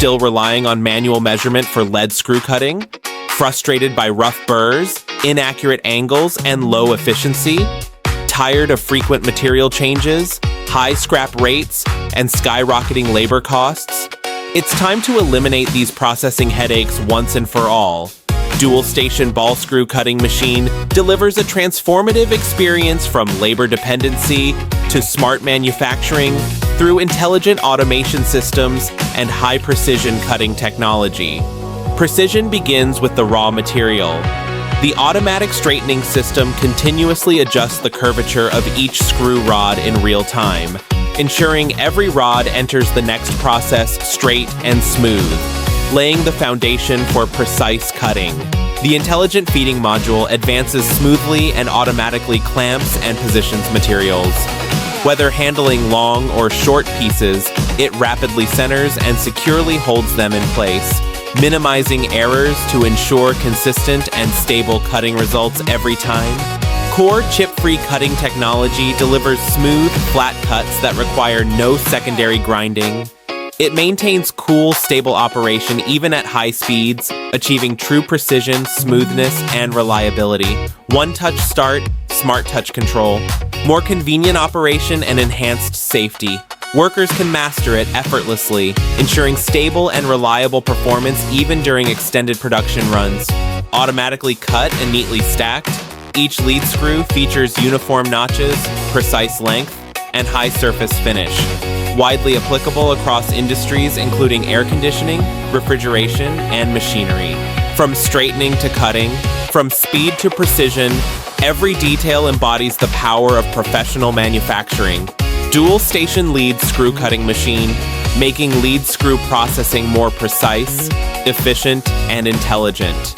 Still relying on manual measurement for lead screw cutting? Frustrated by rough burrs, inaccurate angles, and low efficiency? Tired of frequent material changes, high scrap rates, and skyrocketing labor costs? It's time to eliminate these processing headaches once and for all. Dual-station ball screw cutting machine delivers a transformative experience from labor dependency to smart manufacturing through intelligent automation systems and high-precision cutting technology. Precision begins with the raw material. The automatic straightening system continuously adjusts the curvature of each screw rod in real time, ensuring every rod enters the next process straight and smooth, laying the foundation for precise cutting. The intelligent feeding module advances smoothly and automatically clamps and positions materials. Whether handling long or short pieces, it rapidly centers and securely holds them in place, minimizing errors to ensure consistent and stable cutting results every time. Core chip-free cutting technology delivers smooth, flat cuts that require no secondary grinding. It maintains cool, stable operation even at high speeds, achieving true precision, smoothness, and reliability. One-touch start, smart touch control. More convenient operation and enhanced safety. Workers can master it effortlessly, ensuring stable and reliable performance even during extended production runs. Automatically cut and neatly stacked, each lead screw features uniform notches, precise length, and high surface finish. Widely applicable across industries including air conditioning, refrigeration, and machinery. From straightening to cutting, from speed to precision, every detail embodies the power of professional manufacturing. Dual-station lead screw cutting machine, making lead screw processing more precise, efficient, and intelligent.